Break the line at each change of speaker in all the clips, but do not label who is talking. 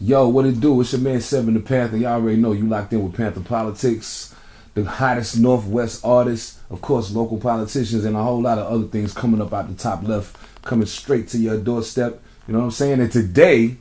Yo, what it do? It's your man Seven the Panther. Y'all already know you locked in with Panther Politics, the hottest Northwest artists, of course, local politicians, and a whole lot of other things coming up out the top left, coming straight to your doorstep. You know what I'm saying? And today,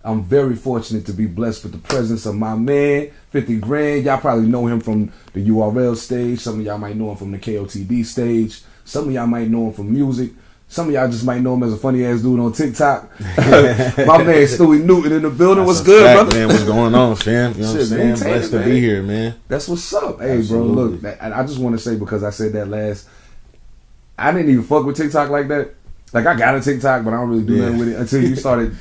I'm very fortunate to be blessed with the presence of my man, 50 Grand. Y'all probably know him from the URL stage. Some of y'all might know him from the KOTD stage. Some of y'all might know him from music. Some of y'all just might know him as a funny ass dude on TikTok. My man Stuey Newton in the building. What's good, brother?
Man, what's going on, fam? You know what I'm saying? Blessed to be here, man.
That's what's up. Hey, absolutely. Bro, look, I just want to say, because I said that last, I didn't even fuck with TikTok like that. Like, I got a TikTok, but I don't really do nothing with it until you started.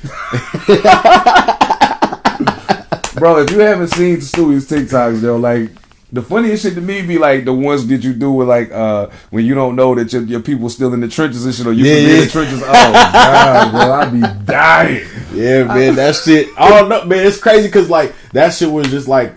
Bro, if you haven't seen Stewie's TikToks, though, like, the funniest shit to me be like the ones that you do with like when you don't know that your people still in the trenches and shit, or you can be in the trenches. Oh god, bro, I be dying.
Yeah, man, that shit. I don't know, man. It's crazy because like that shit was just like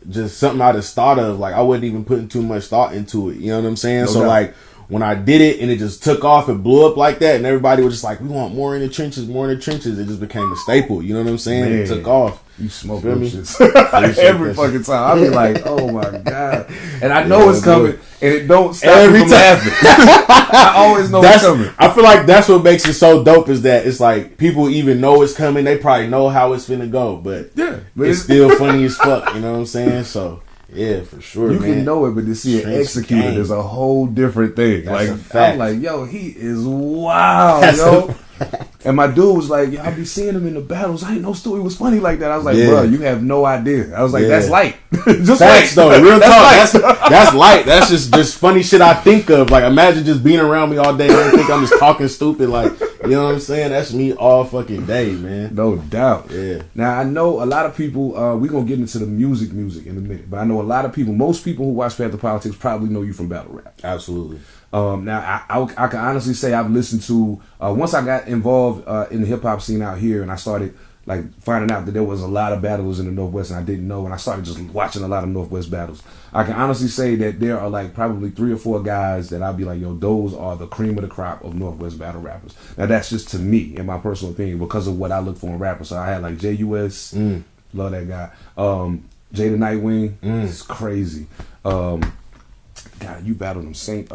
just something I just thought of. Like I wasn't even putting too much thought into it. You know what I'm saying? No doubt. Like when I did it and it just took off and blew up like that, and everybody was just like, "We want more in the trenches, more in the trenches." It just became a staple. You know what I'm saying? Man, it took off.
You smoke them shits every fucking time. I be like, oh my god, and I know it's coming, and it don't stop every time. Laughing. I always know it's coming.
I feel like that's what makes it so dope is that it's like people even know it's coming. They probably know how it's finna go, but it's still funny as fuck. You know what I'm saying? So. Yeah, for sure.
You can know it, but to see it executed is a whole different thing. That's like, I'm like, yo, he is wild, yo. And my dude was like, yo, I be seeing him in the battles. I didn't know Stuey was funny like that. I was like, bro, you have no idea. I was like, that's light. Just
facts, though. Real talk. That's light. That's just funny shit I think of. Like, imagine just being around me all day and I think I'm just talking stupid. Like, you know what I'm saying? That's me all fucking day, man.
No doubt.
Yeah.
Now, I know a lot of people, we're going to get into the music in a minute, but I know a lot of people, most people who watch Panther Politics probably know you from battle rap.
Absolutely.
Now, I can honestly say I've listened to, once I got involved in the hip-hop scene out here and I started like finding out that there was a lot of battles in the Northwest and I didn't know, and I started just watching a lot of Northwest battles. I can honestly say that there are like probably 3 or 4 guys that I'd be like, yo, those are the cream of the crop of Northwest battle rappers. Now that's just to me, in my personal opinion, because of what I look for in rappers. So I had like JUS, love that guy. Jay the Nightwing, is crazy. God, you battled him, Saint.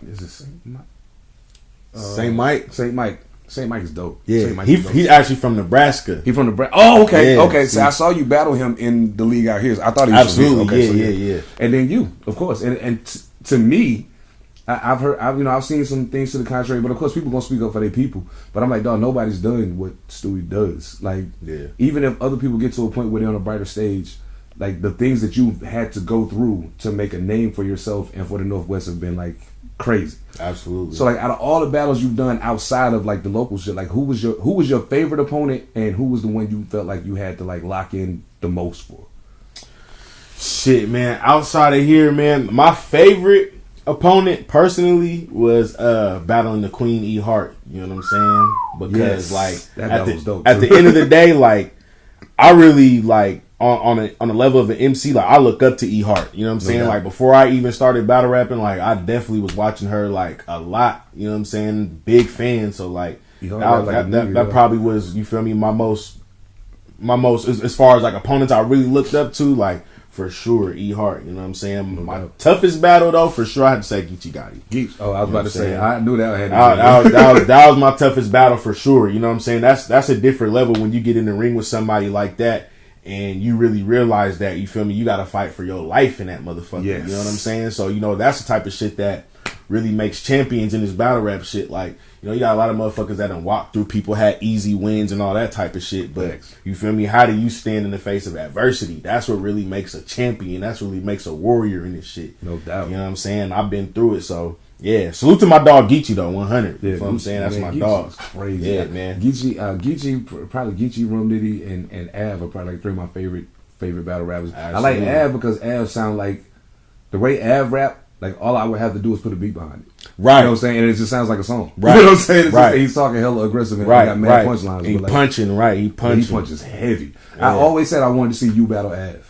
Is it Saint Mike?
Saint Mike.
Saint Mike. Saint Mike is dope.
Yeah, he's actually from Nebraska.
He from Nebraska. Oh, okay, okay. So I saw you battle him in the league out here. I thought he was
absolutely.
From here.
Okay, yeah.
And then you, of course, and to me, I've seen some things to the contrary, but of course people gonna speak up for their people. But I'm like, dog, nobody's done what Stuey does. Like, even if other people get to a point where they're on a brighter stage, like the things that you've had to go through to make a name for yourself and for the Northwest have been like crazy.
Absolutely. So
like out of all the battles you've done outside of like the local shit, like who was your favorite opponent and who was the one you felt like you had to like lock in the most for?
Shit, man. Outside of here, man, my favorite opponent personally was battling the Queen E Hart. You know what I'm saying? Because like at the end of the day, like I really like on a level of an MC, like I look up to E Hart. You know what I'm saying? Like before I even started battle rapping, like I definitely was watching her like a lot. You know what I'm saying? Big fan. So like that probably was, you feel me, my most as far as like opponents I really looked up to, like for sure E Hart. You know what I'm saying? My toughest battle though, for sure I had to say Geechee Gotti.
Oh, I was about to say, I knew that
that was my toughest battle for sure. You know what I'm saying? That's a different level when you get in the ring with somebody like that. And you really realize that, you feel me, you got to fight for your life in that motherfucker. Yes. You know what I'm saying? So, you know, that's the type of shit that really makes champions in this battle rap shit. Like, you know, you got a lot of motherfuckers that done walked through, people had easy wins and all that type of shit. But, you feel me, how do you stand in the face of adversity? That's what really makes a champion. That's what really makes a warrior in this shit.
No doubt.
You know what I'm saying? I've been through it, so... Yeah, salute to my dog Geechee though, 100. You know what I'm saying? That's my dog.
Crazy.
Yeah, man.
Geechee, probably Geechee, Rum Nitty, and Av are probably like 3 of my favorite battle rappers.
Absolutely.
I like Av because Av sound like the way Av rap. Like all I would have to do is put a beat behind it.
Right.
You know what I'm saying? And it just sounds like a song.
Right.
You know what I'm saying? It's
right.
Just, he's talking hella aggressive and he got mad punchlines.
He
like,
punching, right? He punching.
He punches heavy.
Yeah.
I always said I wanted to see you battle Av.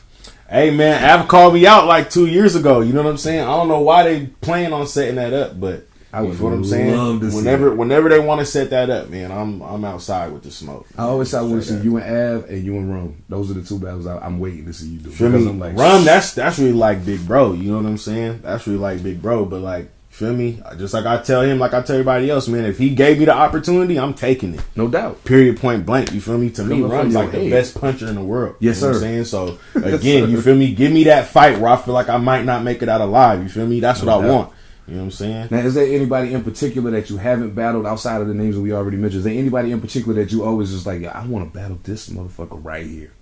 Hey man, Av called me out like 2 years ago. You know what I'm saying? I don't know why they plan on setting that up, but
I would
what I'm saying? Whenever they want to set that up, man, I'm outside with the smoke.
I always want to see you and Av and you and Rum. Those are the two battles I'm waiting to see you do.
Feel me? I'm like, Rum, that's really like Big Bro. You know what I'm saying? That's really like Big Bro. But like, feel me? Just like I tell him, like I tell everybody else, man. If he gave me the opportunity, I'm taking it.
No doubt.
Period. Point blank. You feel me? To me, Rum's like the best puncher in the world.
Yes,
you know
sir.
What I'm saying? So again, you feel me? Give me that fight where I feel like I might not make it out alive. You feel me? That's what I want. You know what I'm saying?
Now, is there anybody in particular that you haven't battled outside of the names that we already mentioned? Is there anybody in particular that you always just like, yeah, I want to battle this motherfucker right here?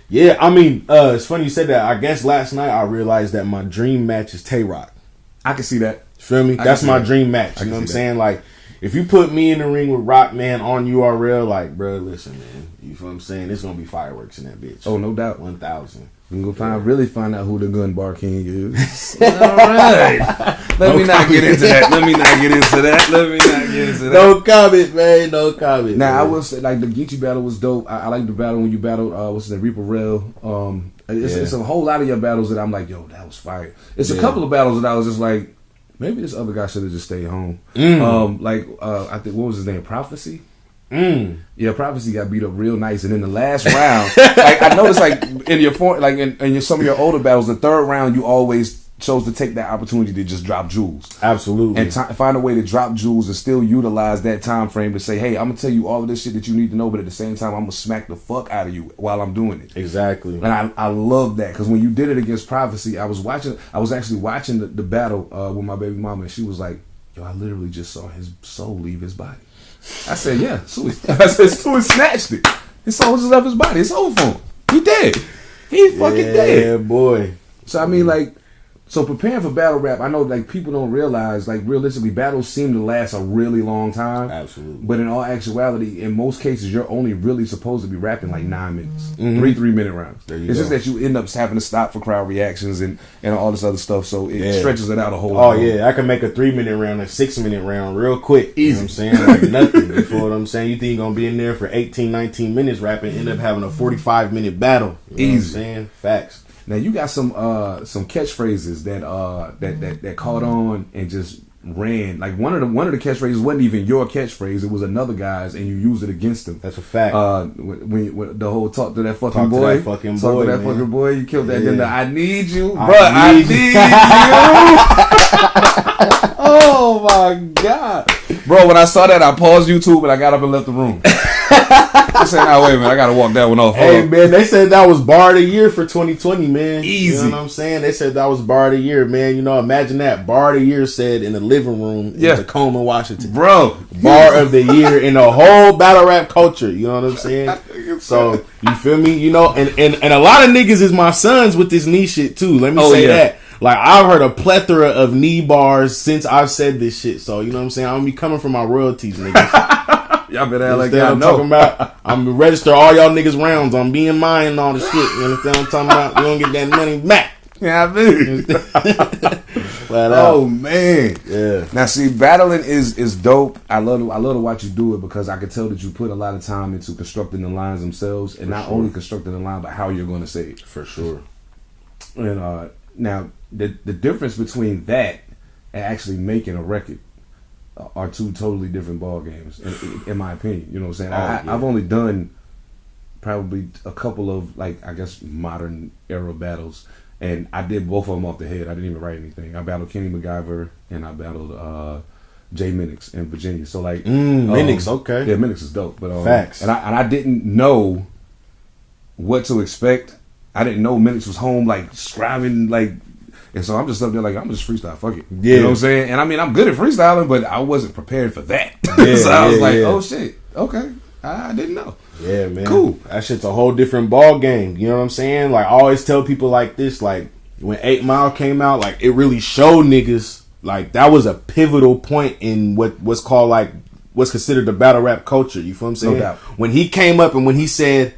Yeah, I mean, it's funny you said that. I guess last night I realized that my dream match is Tay-Rock.
I can see that.
Feel me? That's my dream match. You know what I'm saying? Like, if you put me in the ring with Rock, man, on URL, like, bro, listen, man. You feel what I'm saying? There's going to be fireworks in that bitch.
Oh, no doubt.
1,000.
We can go really find out who the gun bar king is. All right. Let me not get into that.
No comment, man. No comment.
Now,
man.
I will say, like, the Geechee battle was dope. I like the battle when you battled, what's the Reaper Rail. It's a whole lot of your battles that I'm like, yo, that was fire. It's a couple of battles that I was just like, maybe this other guy should have just stayed home. I think, what was his name? Prophecy? Yeah, Prophecy got beat up real nice, and in the last round, like I noticed, like in your some of your older battles, the third round you always chose to take that opportunity to just drop jewels.
Absolutely,
and find a way to drop jewels and still utilize that time frame to say, hey, I'm gonna tell you all of this shit that you need to know, but at the same time, I'm gonna smack the fuck out of you while I'm doing it.
Exactly,
and I love that because when you did it against Prophecy, I was actually watching the battle with my baby mama, and she was like, yo, I literally just saw his soul leave his body. I said, yeah, Stuey. I said, Stuey snatched it. His soul just left his body. It's over for him. He dead. He fucking dead.
Yeah, boy.
So, I mean, like, so preparing for battle rap, I know, like, people don't realize, like, realistically, battles seem to last a really long time.
Absolutely.
But in all actuality, in most cases, you're only really supposed to be rapping, like, 9 minutes. 3-minute rounds. It's just that you end up having to stop for crowd reactions and all this other stuff, so it stretches it out a whole lot.
Oh, yeah. I can make a 3-minute round, a 6-minute round real quick. Easy. You know what I'm saying? Like, nothing. You feel what I'm saying? You think you're going to be in there for 18, 19 minutes rapping, end up having a 45-minute battle. You know what I'm saying? Facts.
Now you got some catchphrases that caught on and just ran. Like one of the catchphrases wasn't even your catchphrase; it was another guy's, and you used it against him.
That's a fact.
When the whole talk to that fucking
talk
boy,
to that fucking boy,
fucking boy, you killed that.
Yeah.
Then I need you, I need you. Oh my god, bro! When I saw that, I paused YouTube and I got up and left the room. I said, "Nah, wait a minute, I gotta walk that one off."
Hey man, they said that was bar of the year for 2020, man.
Easy.
You know what I'm saying? They said that was bar of the year, man. You know, imagine that bar of the year said in the living room in Tacoma, Washington,
bro.
Bar of the year in the whole battle rap culture. You know what I'm saying? So you feel me? You know, and a lot of niggas is my sons with this knee shit too. Let me say that. Like, I've heard a plethora of knee bars since I've said this shit. So, you know what I'm saying? I'm be coming from my royalties, niggas.
Y'all better act like y'all know.
Talking about, I'm going to register all y'all niggas rounds on being mine and all the shit. You understand what I'm talking about? You don't get that money back.
Yeah, I mean. Oh, man.
Yeah.
Now, see, battling is dope. I love to watch you do it because I can tell that you put a lot of time into constructing the lines themselves. And not only constructing the line, but how you're going to say it.
For sure.
And, now, the difference between that and actually making a record are two totally different ball games, in my opinion. You know what I'm saying? I've only done probably a couple of, like, I guess, modern era battles, and I did both of them off the head. I didn't even write anything. I battled Kenny MacGyver, and I battled Jay Minix in Virginia. So, like...
Minix, okay.
Yeah, Minix is dope. But,
facts.
And I didn't know what to expect. I didn't know Minix was home, like, scribing, like... And so I'm just up there like, I'm just freestyle, fuck it. Yeah. You know what I'm saying? And I mean, I'm good at freestyling, but I wasn't prepared for that. Yeah, so I was like, oh shit, okay. I didn't know.
Yeah, man.
Cool.
That shit's a whole different ball game. You know what I'm saying? Like, I always tell people like this, like, when 8 Mile came out, like, it really showed niggas, like, that was a pivotal point in what's called, like, what's considered the battle rap culture. You feel what I'm saying?
No doubt.
When he came up and when he said,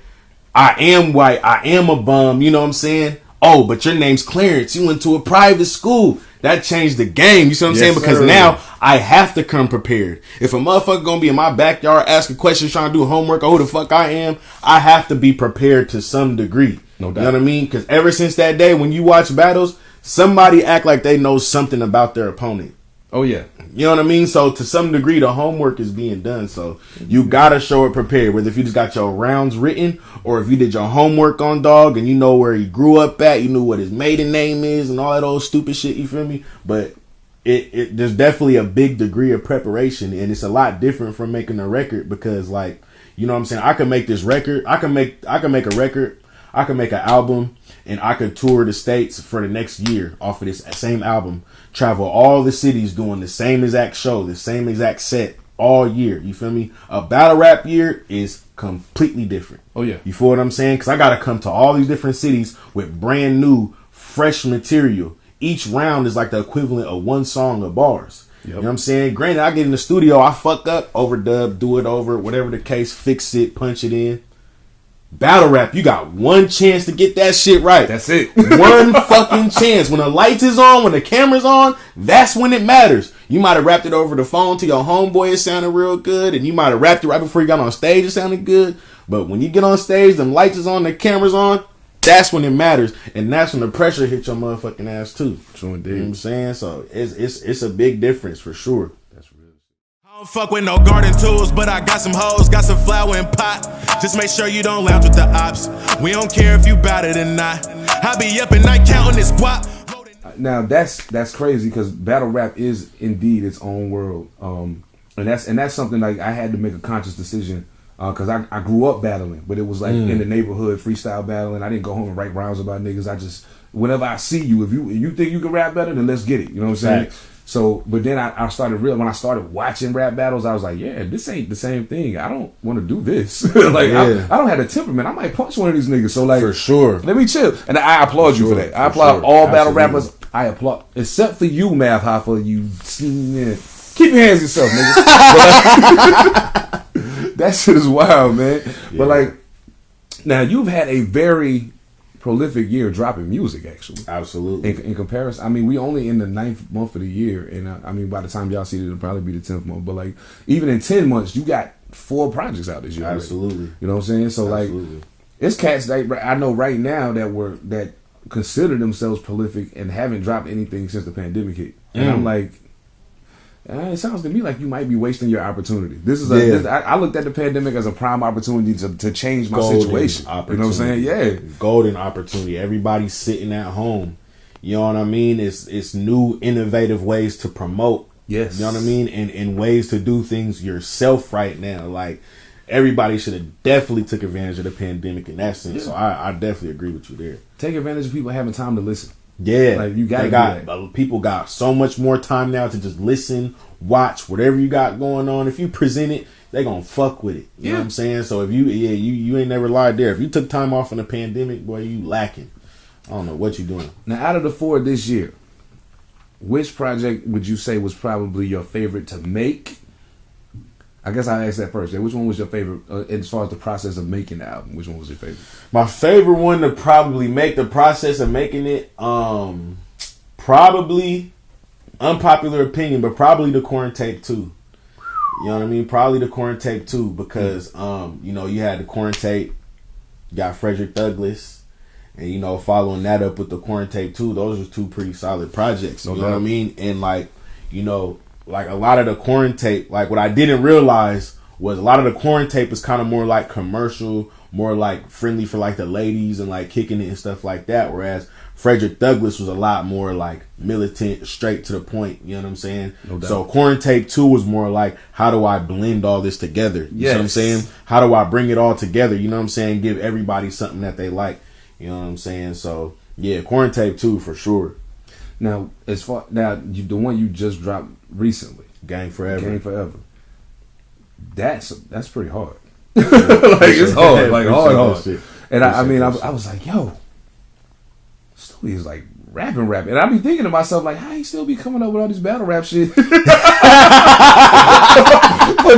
I am white, I am a bum, you know what I'm saying? Oh, but your name's Clarence. You went to a private school. That changed the game. You see what I'm saying? Because now I have to come prepared. If a motherfucker gonna be in my backyard asking questions, trying to do homework on who the fuck I am, I have to be prepared to some degree.
No doubt.
You know what I mean? Because ever since that day, when you watch battles, somebody act like they know something about their opponent.
Oh yeah.
You know what I mean? So to some degree, the homework is being done. So you gotta show it prepared. Whether if you just got your rounds written, or if you did your homework on dog and you know where he grew up at, you knew what his maiden name is, and all that old stupid shit. You feel me? But there's definitely a big degree of preparation, and it's a lot different from making a record because, like, you know what I'm saying? I can make this record. I can make a record. I can make an album, and I could tour the States for the next year off of this same album. Travel all the cities doing the same exact show, the same exact set all year. You feel me? A battle rap year is completely different.
Oh yeah.
You feel what I'm saying? Because I got to come to all these different cities with brand new, fresh material. Each round is like the equivalent of one song of bars. Yep. You know what I'm saying? Granted, I get in the studio, I fuck up, overdub, do it over, whatever the case, fix it, punch it in. Battle rap, you got one chance to get that shit right.
That's it.
One fucking chance. When the lights is on, when the camera's on, that's when it matters. You might have rapped it over the phone to your homeboy, it sounded real good, and you might have rapped it right before you got on stage, it sounded good. But when you get on stage, them lights is on, the camera's on, that's when it matters. And that's when the pressure hits your motherfucking ass too.
True indeed.
You know what I'm saying? So it's a big difference for sure.
I don't fuck with no garden tools, but I got some hoes, got some flour and pot. Just make sure you don't lounge with the ops. We don't care if you bout it or not. I be up at night counting this guap.
Now that's crazy because battle rap is indeed its own world, and that's something like I had to make a conscious decision because I grew up battling, but it was like in the neighborhood freestyle battling. I didn't go home and write rhymes about niggas. I just whenever I see you, if you think you can rap better, then let's get it. You know what I'm saying?
Thanks.
So, but then I started when I started watching rap battles, I was like, yeah, this ain't the same thing. I don't want to do this. Like,
Yeah.
I don't have the temperament. I might punch one of these niggas. So, like,
For sure.
let me chill. And I applaud you for that. I applaud all battle rappers. I applaud, except for you, Math Hoffa. You keep your hands to yourself, nigga. But, that shit is wild, man. Yeah. But like, now you've had a very prolific year dropping music, actually.
Absolutely.
In comparison, I mean, we only in the 9th month of the year, and I mean, by the time y'all see it, it'll probably be the 10th month. But like, even in 10 months, you got 4 projects out this year.
Absolutely.
Already. You know what I'm saying? So
Absolutely.
Like, it's cats that I know right now that consider themselves prolific and haven't dropped anything since the pandemic hit. And I'm like, it sounds to me like you might be wasting your opportunity. This is I looked at the pandemic as a prime opportunity to change my situation. You know what I'm saying? Yeah,
golden opportunity. Everybody's sitting at home. You know what I mean? It's new, innovative ways to promote.
Yes,
you know what I mean, and ways to do things yourself right now. Like everybody should have definitely took advantage of the pandemic in that sense. Yeah. So I definitely agree with you there.
Take advantage of people having time to listen.
Yeah,
like you
people got so much more time now to just listen, watch whatever you got going on. If you present it, they gonna fuck with it. You know what I'm saying? So if you ain't never lied there. If you took time off in the pandemic, boy, you lacking. I don't know what you doing.
Now, out of the 4 this year, which project would you say was probably your favorite to make? I guess I'll ask that first. Which one was your favorite as far as the process of making the album? Which one was your favorite?
My favorite one to probably make the process of making it, probably unpopular opinion, but probably the Corn Tape 2. You know what I mean? Probably the Corn Tape 2 because, you know, you had the Corn Tape, you got Frederick Douglass, and, you know, following that up with the Corn Tape 2, those are 2 pretty solid projects. You know what I mean? And, like, you know, like a lot of the Corn Tape, like what I didn't realize was a lot of the Corn Tape is kind of more like commercial, more like friendly for like the ladies and like kicking it and stuff like that. Whereas Frederick Douglass was a lot more like militant, straight to the point. You know what I'm saying? No doubt. So Corn Tape 2 was more like, how do I blend all this together? You know what I'm saying? How do I bring it all together? You know what I'm saying? Give everybody something that they like. You know what I'm saying? So yeah, Corn Tape 2 for sure.
Now, the one you just dropped recently,
Gang Forever.
That's pretty hard. Like it's hard, like hard. And I mean, I was like, yo, Stuey is like rapping. And I be thinking to myself, like, how he still be coming up with all these battle rap shit? Putting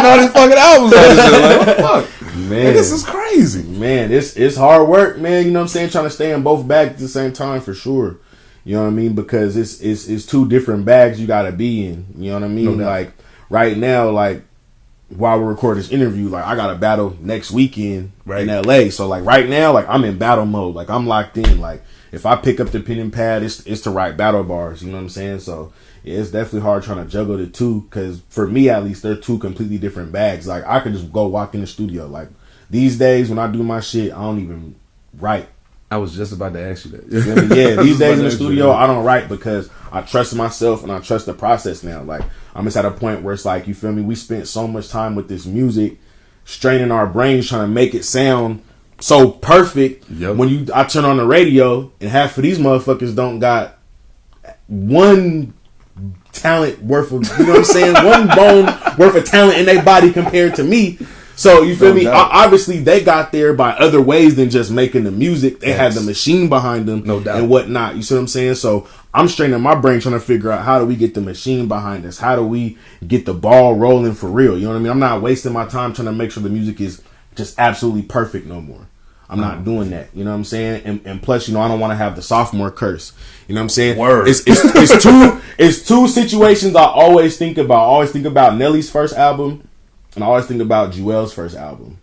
all these fucking albums on this shit. Like, what the fuck? Man, and this is crazy.
Man, it's hard work, man. You know what I'm saying? Trying to stay in both bags at the same time for sure. You know what I mean? Because it's 2 different bags you gotta be in. You know what I mean?
No,
like right now, like while we're recording this interview, like I got a battle next weekend in LA. So like right now, like I'm in battle mode. Like I'm locked in. Like if I pick up the pen and pad, it's to write battle bars. You know what I'm saying? So yeah, it's definitely hard trying to juggle the two, because for me at least, they're two completely different bags. Like I could just go walk in the studio. Like these days when I do my shit, I don't even write.
I was just about to ask you that.
Yeah, these days in the studio, I don't write because I trust myself and I trust the process now. Like, I'm just at a point where it's like, you feel me? We spent so much time with this music, straining our brains, trying to make it sound so perfect.
Yep.
When I turn on the radio and half of these motherfuckers don't got one talent worth of, you know what I'm saying? One bone worth of talent in their body compared to me. So you feel me? Obviously, they got there by other ways than just making the music. They had the machine behind them,
no doubt,
and whatnot. You see what I'm saying? So I'm straining my brain trying to figure out how do we get the machine behind us? How do we get the ball rolling for real? You know what I mean? I'm not wasting my time trying to make sure the music is just absolutely perfect no more. I'm not doing that. You know what I'm saying? And plus, you know, I don't want to have the sophomore curse. You know what I'm saying?
Word.
It's two situations I always think about. I always think about Nelly's first album. And I always think about Jewel's first album,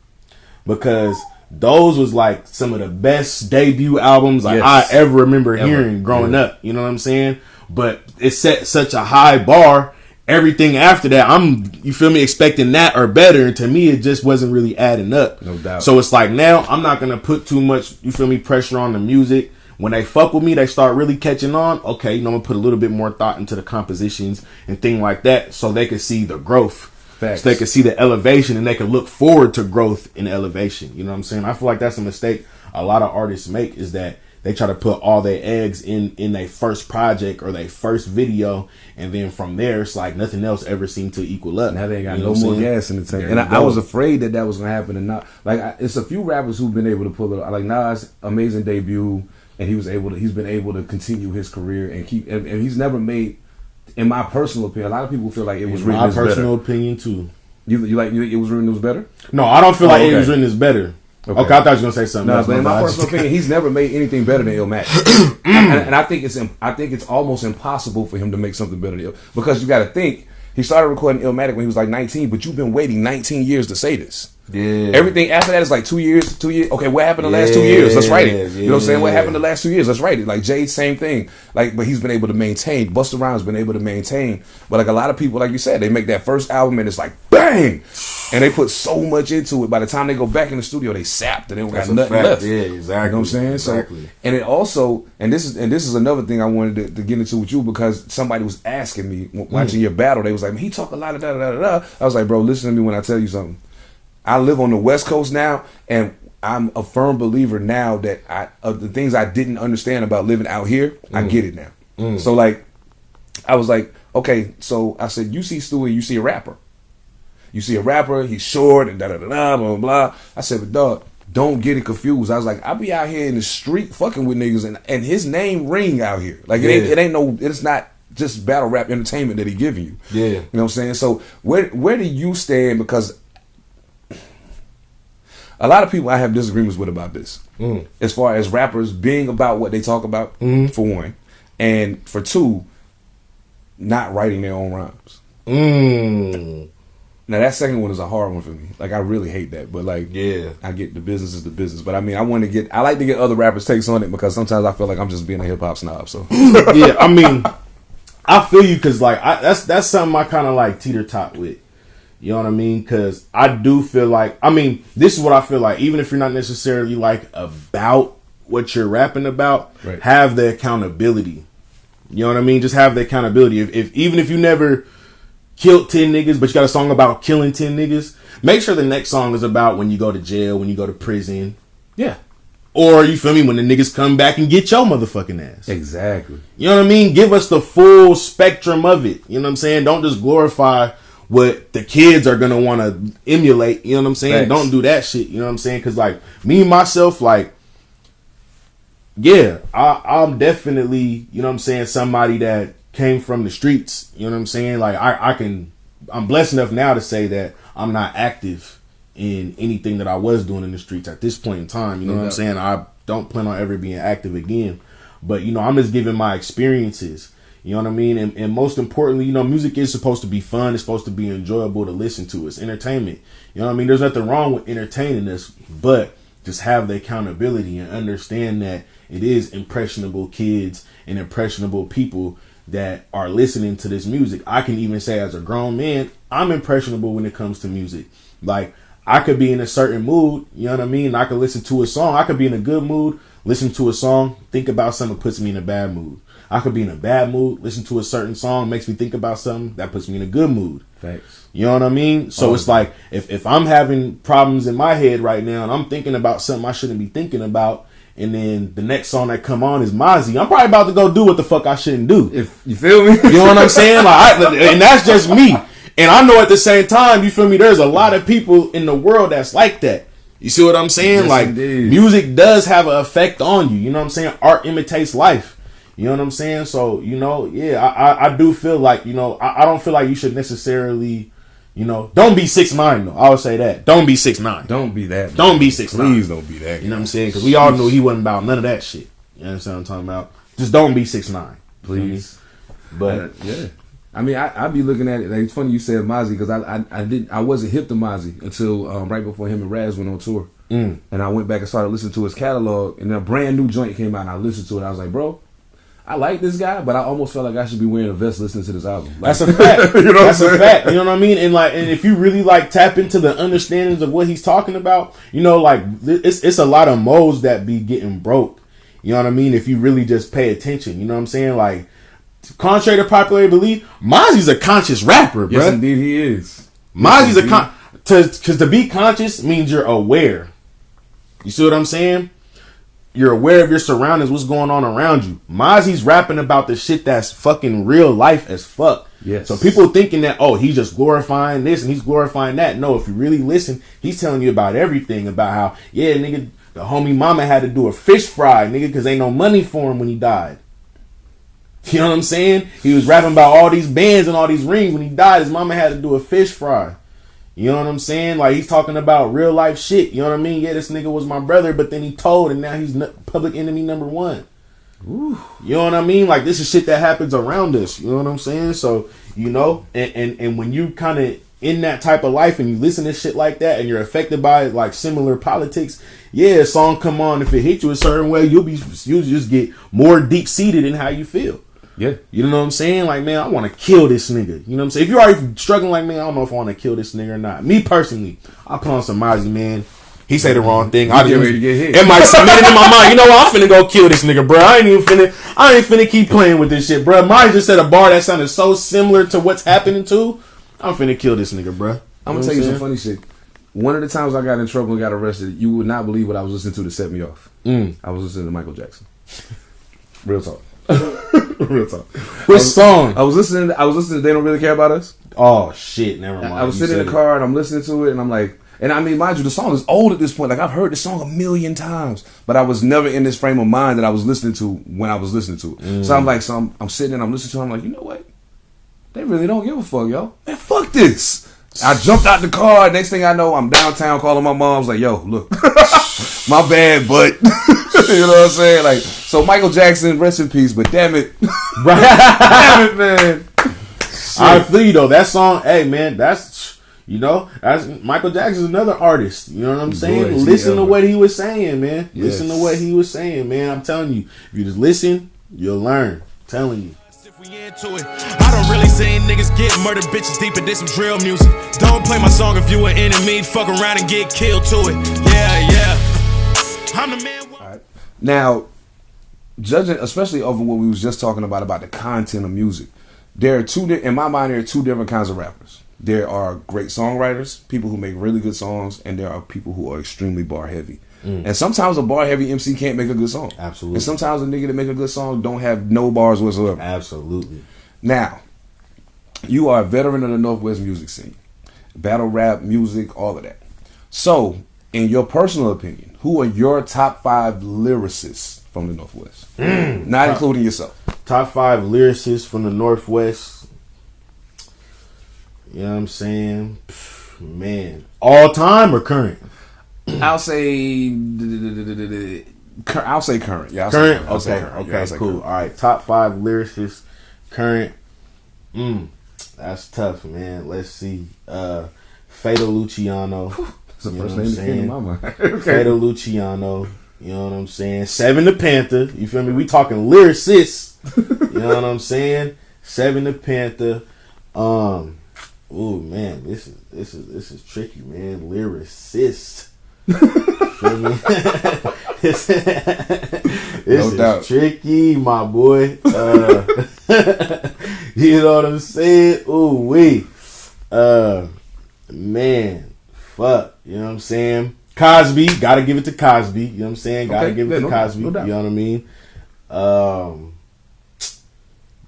because those was like some of the best debut albums I ever remember hearing growing up. You know what I'm saying? But it set such a high bar. Everything after that, you feel me, expecting that or better. And to me, it just wasn't really adding up.
No doubt.
So it's like now I'm not going to put too much, you feel me, pressure on the music. When they fuck with me, they start really catching on. Okay, you know, I'm going to put a little bit more thought into the compositions and things like that so they can see the growth.
Facts.
So they can see the elevation and they can look forward to growth in elevation. You know what I'm saying? I feel like that's a mistake a lot of artists make, is that they try to put all their eggs in their first project or their first video, and then from there it's like nothing else ever seemed to equal up.
Now they ain't got no more gas in the tank. And I was afraid that was going to happen. And not like it's a few rappers who've been able to pull it. Like Nas, amazing debut, and he's been able to continue his career and keep. And he's never made. In my personal opinion, a lot of people feel like it was written as better. My personal
opinion too.
You like it was written as better?
No, I don't feel like it was written as better. Okay, I thought you were gonna say something else.
But in my personal opinion, he's never made anything better than Illmatic. and I think it's almost impossible for him to make something better than Illmatic, because you got to think he started recording Illmatic when he was like 19, but you've been waiting 19 years to say this.
Yeah.
Everything after that is like 2 years. Okay, what happened the last 2 years? Let's write it. You know what I'm saying? What happened the last 2 years? Let's write it. Like Jay, same thing. Like, but he's been able to maintain. Busta Rhymes been able to maintain. But like a lot of people, like you said, they make that first album and it's like bang, and they put so much into it. By the time they go back in the studio, they sapped and they don't got nothing left.
Yeah, exactly.
You know what I'm saying?
Exactly.
So, and it also, and this is another thing I wanted to get into with you, because somebody was asking me watching your battle. They was like, he talk a lot of da da da da. I was like, bro, listen to me when I tell you something. I live on the West Coast now, and I'm a firm believer now that of the things I didn't understand about living out here, I get it now. So like, I was like, okay, so I said, you see Stuey, you see a rapper. You see a rapper, he's short and da da da da, blah blah blah. I said, but dog, don't get it confused. I was like, I be out here in the street fucking with niggas, and his name ring out here. Like it's not just battle rap entertainment that he giving you.
Yeah.
You know what I'm saying? So where do you stand? Because a lot of people I have disagreements with about this. As far as rappers being about what they talk about, for one. And for two, not writing their own rhymes. Now that second one is a hard one for me. Like, I really hate that. But like,
yeah,
I get the business is the business. But I mean, I like to get other rappers' takes on it, because sometimes I feel like I'm just being a hip hop snob. So
yeah, I mean, I feel you, because like that's something I kind of like teeter tot with. You know what I mean? Because I do feel like, I mean, this is what I feel like. Even if you're not necessarily like about what you're rapping about,
right,
have the accountability. You know what I mean? Just have the accountability. If even if you never killed 10 niggas, but you got a song about killing 10 niggas, make sure the next song is about when you go to jail, when you go to prison.
Yeah.
Or, you feel me, when the niggas come back and get your motherfucking ass.
Exactly.
You know what I mean? Give us the full spectrum of it. You know what I'm saying? Don't just glorify what the kids are going to want to emulate. You know what I'm saying?
Thanks.
Don't do that shit. You know what I'm saying? Because, like, me, myself, like, yeah, I'm definitely, you know what I'm saying, somebody that came from the streets. You know what I'm saying? Like, I'm blessed enough now to say that I'm not active in anything that I was doing in the streets at this point in time. You know what I'm saying? I don't plan on ever being active again. But, you know, I'm just giving my experiences. You know what I mean? And most importantly, you know, music is supposed to be fun. It's supposed to be enjoyable to listen to. It's entertainment. You know what I mean? There's nothing wrong with entertaining us, but just have the accountability and understand that it is impressionable kids and impressionable people that are listening to this music. I can even say as a grown man, I'm impressionable when it comes to music. Like, I could be in a certain mood, you know what I mean? I could listen to a song. I could be in a good mood, listen to a song, think about something that puts me in a bad mood. I could be in a bad mood, listen to a certain song, makes me think about something that puts me in a good mood.
Facts.
You know what I mean? So it's like, if I'm having problems in my head right now and I'm thinking about something I shouldn't be thinking about, and then the next song that come on is Mozzie, I'm probably about to go do what the fuck I shouldn't do.
If you feel me?
You know what I'm saying? And that's just me. And I know at the same time, you feel me, there's a lot of people in the world that's like that. You see what I'm saying?
Yes,
like,
indeed.
Music does have an effect on you. You know what I'm saying? Art imitates life. You know what I'm saying? So, you know, yeah, I do feel like, you know, I don't feel like you should necessarily, you know, don't be 6'9" though. I would say that. Don't be 6'9".
Don't be that.
Don't be 6'9".
Please don't be that.
You know what I'm saying? Because we all knew he wasn't about none of that shit. You understand what I'm talking about? Just don't be 6'9".
Please.
But
yeah. I mean, I be looking at it. Like, it's funny you said Mozzie because I wasn't hip to Mozzie until right before him and Raz went on tour. And I went back and started listening to his catalog, and a brand new joint came out, and I listened to it. I was like, bro, I like this guy, but I almost felt like I should be wearing a vest listening to this album. Like,
that's a fact. You know, that's a fact. You know what I mean? And like, and if you really like tap into the understandings of what he's talking about, you know, like it's a lot of modes that be getting broke. You know what I mean? If you really just pay attention, you know what I'm saying? Like, contrary to popular belief, Mozzie's a conscious rapper, bro.
Yes, indeed, he is.
Mozzie's because to be conscious means you're aware. You see what I'm saying? You're aware of your surroundings, what's going on around you. Mozzie's rapping about the shit that's fucking real life as fuck.
Yes.
So people thinking that, oh, he's just glorifying this and he's glorifying that. No, if you really listen, he's telling you about everything, about how, yeah, nigga, the homie mama had to do a fish fry, nigga, because ain't no money for him when he died. You know what I'm saying? He was rapping about all these bands and all these rings. When he died, his mama had to do a fish fry. You know what I'm saying? Like, he's talking about real life shit. You know what I mean? Yeah, this nigga was my brother, but then he told, and now he's public enemy number one. Ooh. You know what I mean? Like, this is shit that happens around us. You know what I'm saying? So, you know, and when you kind of in that type of life and you listen to shit like that and you're affected by like similar politics, yeah, a song come on, if it hit you a certain way, you'll just get more deep seated in how you feel.
Yeah.
You know what I'm saying? Like, man, I want to kill this nigga. You know what I'm saying? If you're already struggling like, man, I don't know if I want to kill this nigga or not. Me personally, I put on some Mozzie, man. He say the wrong thing. I get ready to get hit. It might cement it in my mind. You know what? I'm finna go kill this nigga, bro. I ain't finna keep playing with this shit, bro. Mozzie just said a bar that sounded so similar to what's happening to. I'm finna kill this nigga, bro.
I'm gonna tell you some funny shit. One of the times I got in trouble and got arrested, you would not believe what I was listening to set me off. I was listening to Michael Jackson. Real talk. Real talk.
Which song?
I was listening to They Don't Really Care About Us.
Oh shit, never mind.
I was sitting in the car and I'm listening to it and I'm like, and I mean, mind you, the song is old at this point. Like, I've heard the song a million times, but I was never in this frame of mind that I was listening to when I was listening to it. So I'm like, I'm sitting and I'm listening to it. I'm like, you know what? They really don't give a fuck, yo. Man, fuck this. I jumped out the car. Next thing I know, I'm downtown calling my mom. I was like, yo, look, my bad, but you know what I'm saying? Like, so Michael Jackson, rest in peace, but damn it. Damn it, man.
I feel you though. That song, hey man, that's, you know, that's Michael Jackson's another artist. You know what I'm saying?
Boy,
listen to what he was saying, man.
Yes.
Listen to what he was saying, man. I'm telling you, if you just listen, you'll learn. I'm telling you.
We into it. I don't really see niggas get murdered, bitches deeper than some drill music. Don't play my song if you an enemy. Fuck around and get killed to it. Yeah. I'm the man.
All right. Now, judging, especially over what we was just talking about the content of music, there are in my mind, there are two different kinds of rappers. There are great songwriters, people who make really good songs, and there are people who are extremely bar heavy. And sometimes a bar heavy MC can't make a good song.
Absolutely.
And sometimes a nigga that make a good song don't have no bars whatsoever.
Absolutely.
Now, you are a veteran of the Northwest music scene. Battle rap, music, all of that. So, in your personal opinion, who are your top 5 lyricists from the Northwest? Not including yourself.
Top 5 lyricists from the Northwest. You know what I'm saying? Man. All time or current?
I'll say current. Yeah,
current.
I'll say
Okay.
current.
Okay.
Yeah,
Cool.
current.
All right. Top 5 lyricists. Current. That's tough, man. Let's see. Fatal Luciano.
That's the first name that came to my mind. Okay.
Fatal Luciano. You know what I'm saying? Seven the Panther. You feel me? We talking lyricists. You know what I'm saying? Seven the Panther. Oh man, this is tricky, man. Lyricist. Feel me? This is tricky, my boy. You know what I'm saying? Ooh wee. Man, fuck. You know what I'm saying? Cosby, gotta give it to Cosby. You know what I'm saying? Gotta give it to Cosby. You know what I mean?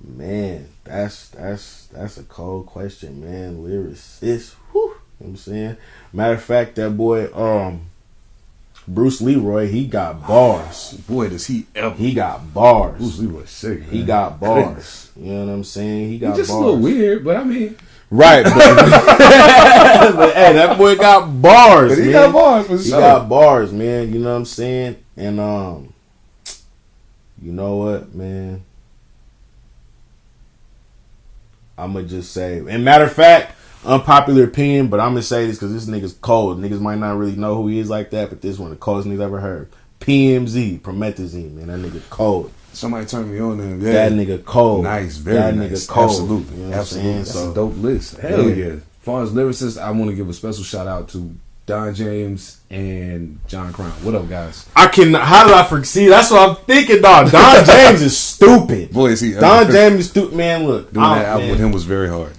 Man, that's a cold question, man. Lyricist. Whew, you know what I'm saying? Matter of fact, that boy, Bruce Leroy, he got bars.
Boy, does he ever.
He got bars.
Bruce Leroy sick, man.
He got bars. Goodness. You know what I'm saying? He got
just
bars.
A little weird, but I mean.
Right, but, but hey, that boy got bars.
But he
man.
got bars for sure.
He got bars, man. You know what I'm saying? And you know what, man? I'ma just say, and matter of fact, unpopular opinion, but I'm gonna say this because this nigga's cold. Niggas might not really know who he is like that, but this one of the coldest niggas ever heard. PMZ, Promethazine, man. That nigga cold.
Somebody turned me on to him. Yeah.
That nigga cold.
Nice, very
that
nice.
Nigga cold.
Absolutely.
You know
Absolutely. That's
so,
a dope list. Hell yeah. As far as lyricists, I want to give a special shout out to Don James and John Crown. What up, guys?
How did I forget? See, that's what I'm thinking, dog. Don James is stupid.
Boy, is he
Don James is stupid, man. Look.
Doing that album with him was very hard.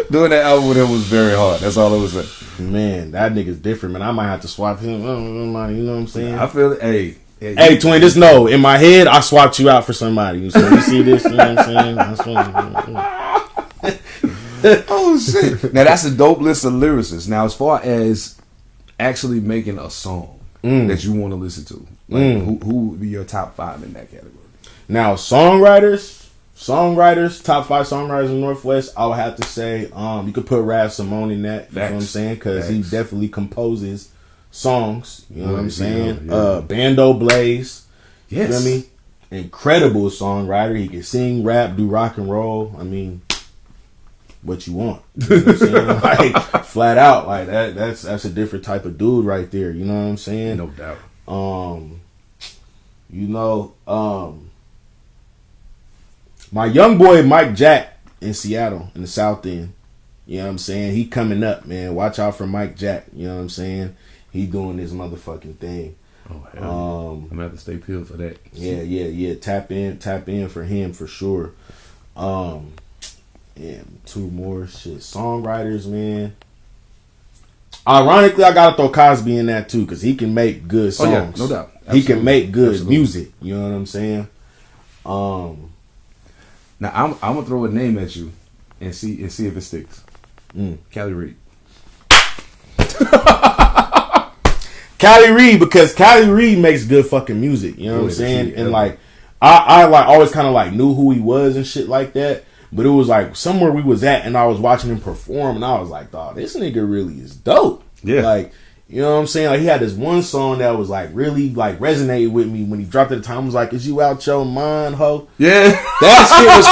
Doing that album with him was very hard. That's all I was saying.
Man, that nigga's different, man. I might have to swap him. You know what I'm saying?
I feel it. Hey,
twin, just know, in my head, I swapped you out for somebody. So you see this? You know what I'm saying?
Oh, shit. Now, that's a dope list of lyricists. Now, as far as actually making a song that you want to listen to, like, who would be your top 5 in that category?
Now, songwriters, top 5 songwriters in the Northwest, I would have to say, you could put Rap Simone in that. You know what I'm saying? Because he definitely composes songs. You know what I'm saying? Yeah. Bando Blaze. Yes. You feel me? Incredible songwriter. He can sing, rap, do rock and roll. I mean, what you want. You know what I'm saying? Like, flat out. Like, that's a different type of dude right there. You know what I'm saying?
No doubt.
You know, my young boy Mike Jack in Seattle, in the South End. You know what I'm saying? He coming up, man. Watch out for Mike Jack. You know what I'm saying? He doing his motherfucking thing.
Oh, hell I'm gonna have to stay peeled for that.
Yeah. Tap in for him for sure. And 2 more shit. Songwriters, man. Ironically, I gotta throw Cosby in that too, because he can make good songs.
Oh, yeah, no doubt. Absolutely.
He can make good music. You know what I'm saying?
Now I'm gonna throw a name at you and see if it sticks. Callie Reed.
Callie Reed, because Callie Reed makes good fucking music. You know what I'm saying? And like, I like always kind of like knew who he was and shit like that. But it was like somewhere we was at, and I was watching him perform, and I was like, dog, this nigga really is dope. Yeah. Like, you know what I'm saying? Like, he had this one song that was like really like resonated with me when he dropped it at the time. I was like, is you out your mind, ho?
Yeah.
That shit was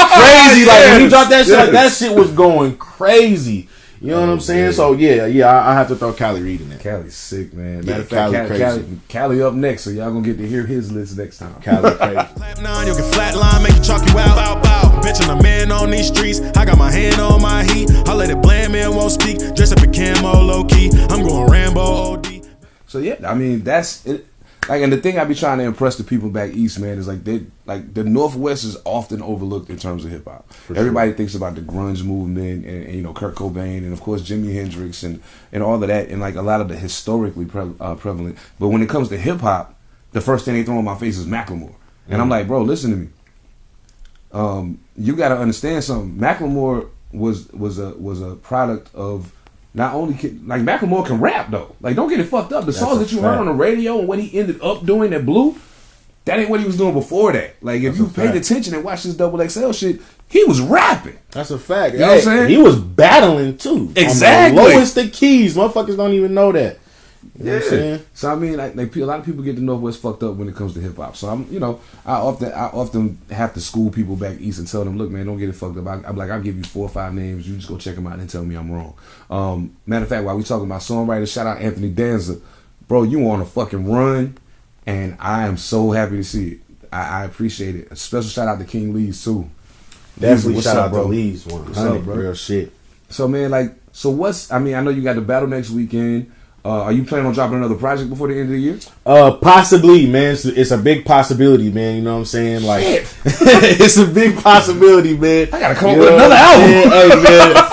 crazy. Like, when he dropped that shit, like, that shit was going crazy. You know what I'm saying? Man. So I have to throw Callie Reed in there.
Callie's sick, man. Matter of fact, Callie up next, so y'all gonna get to hear his list next time.
Callie crazy.
You can flatline, make you chalk you out. Bow, bow. Bitch, I'm a man on these streets. I got my hand on my heat. I let it blame me and won't speak. Dress up in camo, low key. I'm going Rambo OD.
So yeah, I mean that's it. Like, and the thing I be trying to impress the people back east, man, is like the Northwest is often overlooked in terms of hip hop. Everybody thinks about the grunge movement and you know Kurt Cobain and of course Jimi Hendrix and all of that and like a lot of the historically prevalent. But when it comes to hip hop, the first thing they throw in my face is Macklemore, and I'm like, bro, listen to me. You got to understand something. Macklemore was a product of. Not only like Macklemore can rap though. Like, don't get it fucked up. The songs that you heard on the radio and what he ended up doing at Blue, that ain't what he was doing before that. Like, if you paid attention and watched this Double XL shit, he was rapping.
That's a fact.
You know what I'm saying?
He was battling too.
Exactly.
On the lowest of keys. Motherfuckers don't even know that. You know what I'm saying?
So I mean, like a lot of people get the Northwest fucked up when it comes to hip hop. So I often have to school people back east and tell them, look, man, don't get it fucked up. I'm like, I'll give you 4 or 5 names. You just go check them out and tell me I'm wrong. Matter of fact, while we talking about songwriters, shout out Anthony Danza, bro. You on a fucking run. and I am so happy to see it. I appreciate it. A special shout out to King Lee's too.
Definitely shout out
bro?
to Lee's one.
What's up, bro?
Real shit.
So man, like, I know you got the battle next weekend. Are you planning on dropping another project before the end of the year?
Possibly, man. It's a big possibility, man. You know what I'm saying? Like, it's a big possibility, man.
I gotta come up with another album.
Hey, man.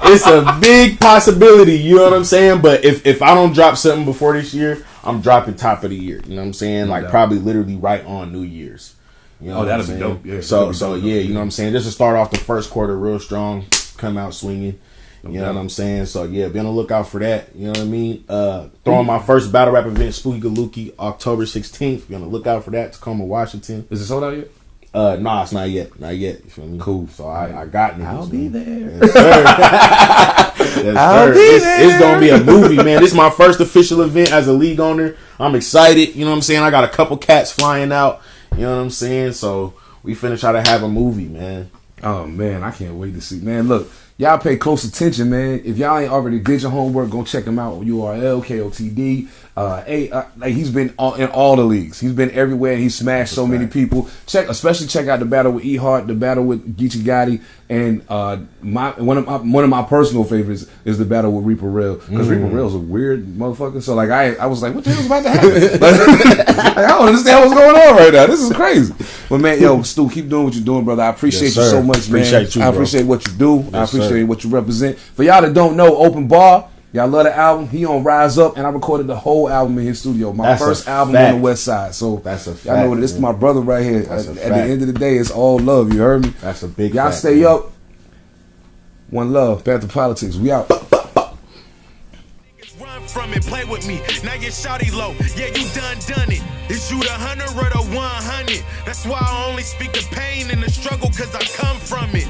It's a big possibility. You know what I'm saying? But if I don't drop something before this year, I'm dropping top of the year. You know what I'm saying? Like, probably literally right on New Year's. You know
that'll be dope. Yeah,
so yeah, you know what I'm saying? Just to start off the first quarter real strong, come out swinging. You know what I'm saying? So yeah, be on the lookout for that. You know what I mean? Throwing my first battle rap event, Spooky Galuki, October 16th. Be on the lookout for that, Tacoma, Washington.
Is it sold out yet?
Nah, it's not yet. Not yet. You feel me?
Cool.
So I got niggas.
I'll be there.
Yes, sir. Yes,
I'll
sir.
be
It's
there.
gonna be a movie, man. This is my first official event as a league owner. I'm excited. You know what I'm saying? I got a couple cats flying out. You know what I'm saying? So we finna try to have a movie, man.
Oh man, I can't wait to see. Man, look, y'all pay close attention, man. If y'all ain't already did your homework, go check him out. URL KOTD. Like he's been in all the leagues. He's been everywhere. And he smashed so many people. Especially check out the battle with E Hart, the battle with Geechee Gotti, and one of my personal favorites is the battle with Reaper Rail, because Reaper Rail's a weird motherfucker. So like I was like, what the hell's about to happen? Like, I don't understand what's going on right now. This is crazy. But man, yo, Stu, keep doing what you're doing, brother. I appreciate you so much, man.
Appreciate you,
I appreciate what you do. I appreciate what you represent. For y'all that don't know, Open Bar. Y'all love the album. He on Rise Up, and I recorded the whole album in his studio. My first album on the West Side. So
that's a fact,
y'all know what it is. This is my brother right here. At the end of the day, it's all love. You heard me?
That's a big
Y'all
fact,
stay
man.
up. One love. Panther Politics. We out.
Run from it, play with me. Now you're shawty low. Yeah, you done it. Is you the 100 or the 100? That's why I only speak the pain and the struggle, cause I come from it.